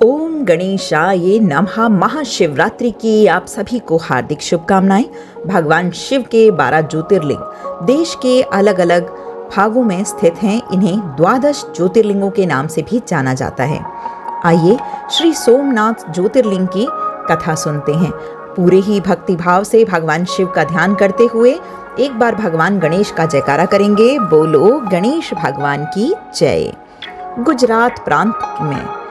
ओम गणेशाय नमः। महाशिवरात्रि की आप सभी को हार्दिक शुभकामनाएं। भगवान शिव के 12 ज्योतिर्लिंग देश के अलग अलग भागों में स्थित हैं। इन्हें 12 ज्योतिर्लिंगों के नाम से भी जाना जाता है। आइए श्री सोमनाथ ज्योतिर्लिंग की कथा सुनते हैं। पूरे ही भक्तिभाव से भगवान शिव का ध्यान करते हुए एक बार भगवान गणेश का जयकारा करेंगे। बोलो गणेश भगवान की जय। गुजरात प्रांत में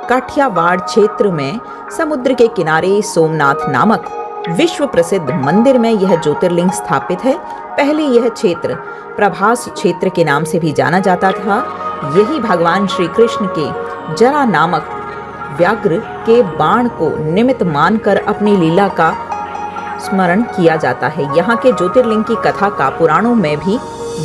काठियावाड़ क्षेत्र में समुद्र के किनारे सोमनाथ नामक विश्व प्रसिद्ध मंदिर में यह ज्योतिर्लिंग स्थापित है। पहले यह क्षेत्र प्रभास क्षेत्र के नाम से भी जाना जाता था। यही भगवान श्री कृष्ण के जरा नामक व्याघ्र के बाण को निमित्त मानकर अपनी लीला का स्मरण किया जाता है। यहाँ के ज्योतिर्लिंग की कथा का पुराणों में भी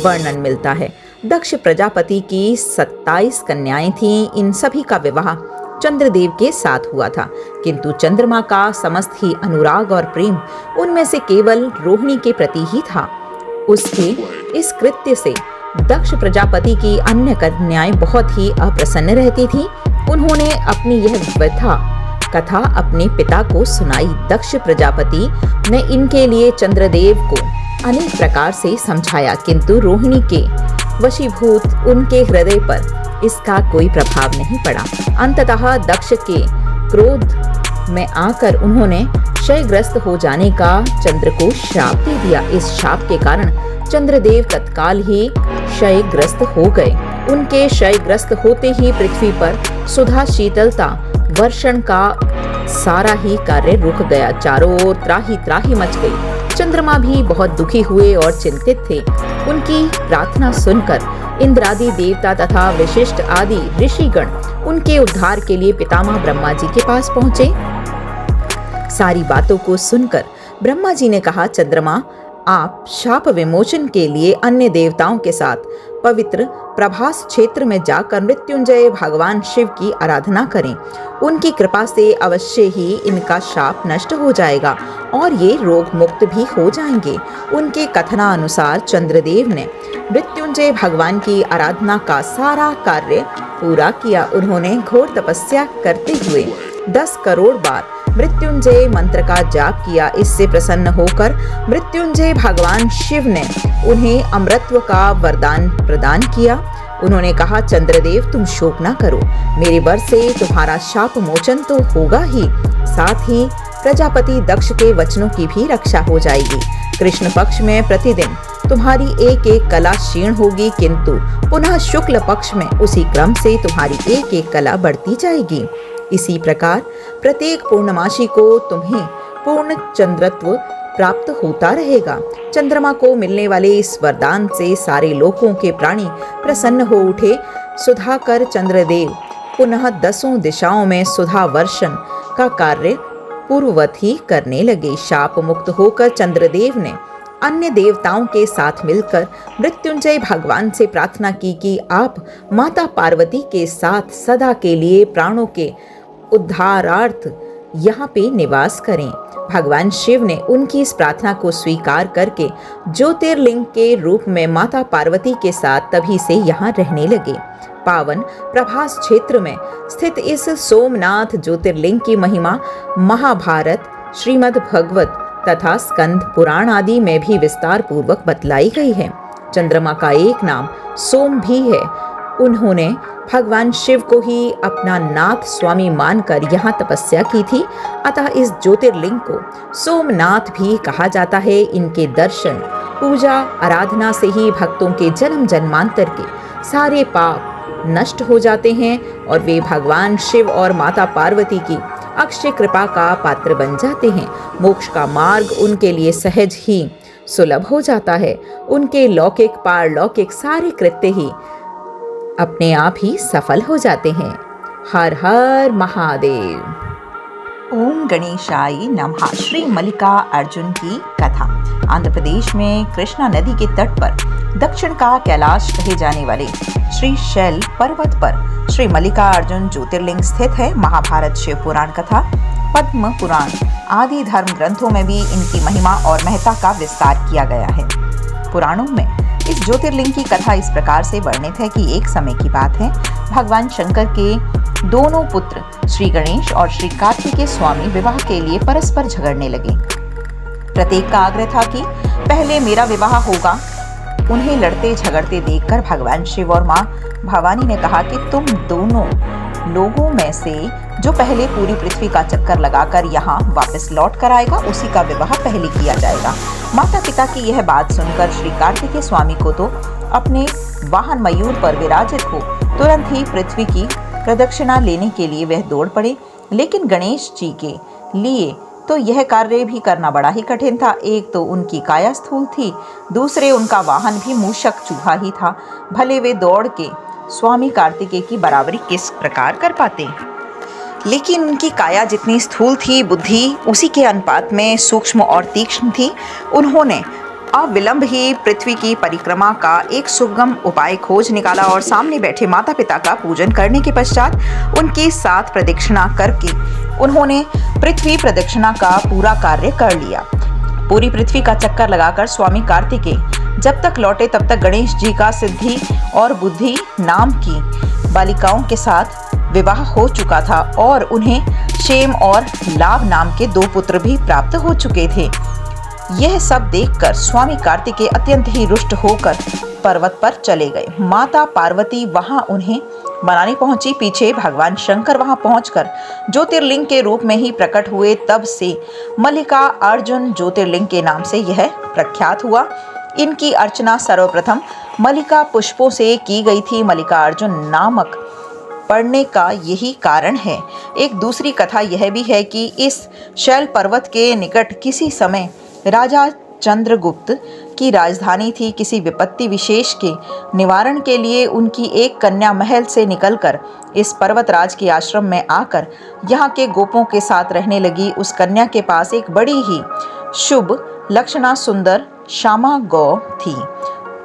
वर्णन मिलता है। दक्ष प्रजापति की 27 कन्याएं थीं। इन सभी का विवाह चंद्रदेव के साथ हुआ था, किंतु चंद्रमा का समस्त ही अनुराग और प्रेम उनमें से केवल रोहिणी के प्रति ही था। उसके इस कृत्य से दक्ष प्रजापति की अन्य कन्याएं बहुत ही अप्रसन्न रहती थीं। उन्होंने अपनी यह व्यथा कथा अपने पिता को सुनाई। दक्ष प्रजापति ने इनके लिए चंद्रदेव को अनेक प्रकार से समझाया, किंतु रोहिणी के वशीभूत उनके हृदय पर इसका कोई प्रभाव नहीं पड़ा। अंततः दक्ष के क्रोध में आकर उन्होंने क्षयग्रस्त हो जाने का चंद्र को श्राप दे दिया। इस श्राप के कारण चंद्रदेव तत्काल ही क्षयग्रस्त हो गए। उनके क्षयग्रस्त होते ही पृथ्वी पर सुधा शीतलता वर्षण का सारा ही कार्य रुक गया। चारों ओर त्राही त्राही मच गई। चंद्रमा भी बहुत दुखी हुए और चिंतित थे। उनकी प्रार्थना सुनकर इंद्रादि देवता तथा विशिष्ट आदि ऋषिगण उनके उद्धार के लिए पितामह ब्रह्मा जी के पास पहुंचे। सारी बातों को सुनकर ब्रह्मा जी ने कहा, चंद्रमा, आप शाप विमोचन के लिए अन्य देवताओं के साथ पवित्र प्रभास क्षेत्र में जाकर मृत्युंजय भगवान शिव की आराधना करें। उनकी कृपा से अवश्य ही इनका शाप नष्ट हो जाएगा और ये रोग मुक्त भी हो जाएंगे। उनके कथनानुसार चंद्रदेव ने मृत्युंजय भगवान की आराधना का सारा कार्य पूरा किया। उन्होंने घोर तपस्या करते हुए 10 करोड़ बार मृत्युंजय मंत्र का जाप किया। इससे प्रसन्न होकर मृत्युंजय भगवान शिव ने उन्हें अमरत्व का वरदान प्रदान किया। उन्होंने कहा, चंद्रदेव, तुम शोक ना करो। मेरे वर से तुम्हारा शाप मोचन तो होगा ही, साथ ही प्रजापति दक्ष के वचनों की भी रक्षा हो जाएगी। कृष्ण पक्ष में प्रतिदिन तुम्हारी एक एक कला क्षीण होगी, किंतु पुनः शुक्ल पक्ष में उसी क्रम से तुम्हारी एक एक कला बढ़ती जाएगी। इसी प्रकार प्रत्येक पूर्णमासी को तुम्हें पूर्ण चंद्रत्व प्राप्त होता रहेगा। चंद्रमा को मिलने वाले इस वरदान से सारे लोकों के प्राणी प्रसन्न हो उठे। सुधाकर चंद्रदेव पुनः 10 दिशाओं में सुधा वर्षण का कार्य पूर्ववत ही करने लगे। शाप मुक्त होकर चंद्रदेव ने अन्य देवताओं के साथ मिलकर मृत्युंजय भगवान से प्रार्थना की कि आप माता पार्वती के साथ सदा के लिए प्राणों के उद्धारार्थ यहाँ पे निवास करें। भगवान शिव ने उनकी इस प्रार्थना को स्वीकार करके ज्योतिर्लिंग के रूप में माता पार्वती के साथ तभी से यहाँ रहने लगे। पावन प्रभास क्षेत्र में स्थित इस सोमनाथ ज्योतिर्लिंग की महिमा महाभारत, श्रीमद् भगवत तथा स्कंद पुराण आदि में भी विस्तार पूर्वक बतलाई गई है। चंद्रमा का एक नाम सोम भी है। उन्होंने भगवान शिव को ही अपना नाथ स्वामी मानकर यहाँ तपस्या की थी, अतः इस ज्योतिर्लिंग को सोमनाथ भी कहा जाता है। इनके दर्शन, पूजा, आराधना से ही भक्तों के जन्म जन्मांतर के सारे पाप नष्ट हो जाते हैं और वे भगवान शिव और माता पार्वती की अक्षय कृपा का पात्र बन जाते हैं। मोक्ष का मार्ग उनके लिए सहज ही सुलभ हो जाता है। उनके लौकिक पारलौकिक सारे कृत्य ही अपने आप ही सफल हो जाते हैं। हर हर महादेव। ओम गणेशाय नमः। श्री मल्लिका अर्जुन की कथा। आंध्र प्रदेश में कृष्णा नदी के तट पर दक्षिण का कैलाश कहे जाने वाले श्री शैल पर्वत पर श्री मल्लिका अर्जुन ज्योतिर्लिंग स्थित है। महाभारत, शिव पुराण कथा, पद्म पुराण आदि धर्म ग्रंथों में भी इनकी महिमा और महत्ता का विस्तार किया गया है। पुराणों में इस ज्योतिर्लिंग की कथा इस प्रकार से वर्णित है कि एक समय की बात है, भगवान शंकर के दोनों पुत्र श्री गणेश और श्री कार्तिकेय स्वामी विवाह के लिए परस्पर झगड़ने लगे। प्रत्येक का आग्रह था कि पहले मेरा विवाह होगा। उन्हें लड़ते झगड़ते देखकर भगवान शिव और मां भवानी ने कहा कि तुम दोनों लोगों में से जो पहले पूरी पृथ्वी का चक्कर लगाकर यहाँ वापस लौट कर आएगा, उसी का विवाह पहले किया जाएगा। माता पिता की यह बात सुनकर श्री कार्तिकेय स्वामी को तो अपने वाहन मयूर पर विराजित हो तुरंत ही पृथ्वी की प्रदक्षिणा लेने के लिए वह दौड़ पड़े। लेकिन गणेश जी के लिए तो यह कार्य भी करना बड़ा ही कठिन था। एक तो उनकी काया स्थूल थी, दूसरे उनका वाहन भी मूषक चूहा ही था। भले वे दौड़ के स्वामी कार्तिकेय की बराबरी किस प्रकार कर पाते, लेकिन उनकी काया जितनी स्थूल थी, बुद्धि उसी के अनुपात में सूक्ष्म और तीक्ष्ण थी। उन्होंने अविलंब ही पृथ्वी की परिक्रमा का एक सुगम उपाय खोज निकाला और सामने बैठे माता पिता का पूजन करने के पश्चात उनके साथ प्रदक्षिणा करके उन्होंने पृथ्वी प्रदक्षिणा का पूरा कार्य कर लिया। पूरी पृथ्वी का चक्कर लगाकर स्वामी कार्तिकेय जब तक लौटे तब तक गणेश जी का सिद्धि और बुद्धि नाम की बालिकाओं के साथ विवाह हो चुका था और उन्हें क्षेम और लाभ नाम के 2 पुत्र भी प्राप्त हो चुके थे। यह सब देखकर स्वामी कार्तिकेय अत्यंत ही रुष्ट होकर पर्वत पर चले गए। माता पार्वती वहां उन्हें मनाने पहुंची। पीछे भगवान शंकर वहां पहुंचकर ज्योतिर्लिंग के रूप में ही प्रकट हुए। तब से मल्लिका अर्जुन ज्योतिर्लिंग के नाम से यह प्रख्यात हुआ। इनकी अर्चना सर्वप्रथम मल्लिका पुष्पों से की गई थी। मल्लिका अर्जुन नामक पड़ने का यही कारण है। एक दूसरी कथा यह भी है कि इस शैल पर्वत के निकट किसी समय राजा चंद्रगुप्त की राजधानी थी। किसी विपत्ति विशेष के निवारण के लिए उनकी एक कन्या महल से निकलकर इस पर्वतराज के आश्रम में आकर यहाँ के गोपों के साथ रहने लगी। उस कन्या के पास एक बड़ी ही शुभ लक्षणा सुंदर श्यामा गौ थी।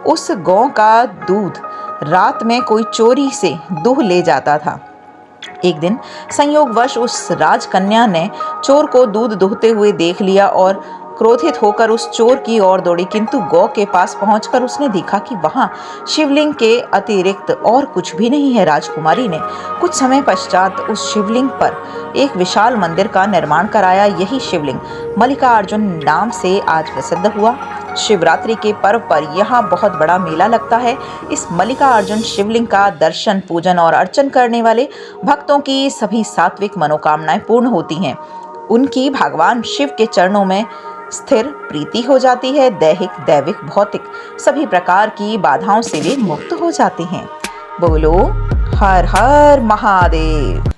उस गौ का दूध रात में कोई चोरी से दूह ले जाता था। एक दिन संयोगवश उस राजकन्या ने चोर को दूध दुहते हुए देख लिया और क्रोधित होकर उस चोर की ओर दौड़ी, किंतु गौ के पास पहुंचकर उसने देखा कि वहां शिवलिंग के अतिरिक्त और कुछ भी नहीं है। राजकुमारी ने कुछ समय पश्चात उस शिवलिंग पर एक विशाल मंदिर का निर्माण कराया। यही शिवलिंग मल्लिका अर्जुन नाम से आज प्रसिद्ध हुआ। शिवरात्रि के पर्व पर यहाँ बहुत बड़ा मेला लगता है। इस मल्लिका अर्जुन शिवलिंग का दर्शन, पूजन और अर्चन करने वाले भक्तों की सभी सात्विक मनोकामनाएं पूर्ण होती हैं। उनकी भगवान शिव के चरणों में स्थिर प्रीति हो जाती है। दैहिक, दैविक, भौतिक सभी प्रकार की बाधाओं से वे मुक्त हो जाते हैं। बोलो हर हर महादेव।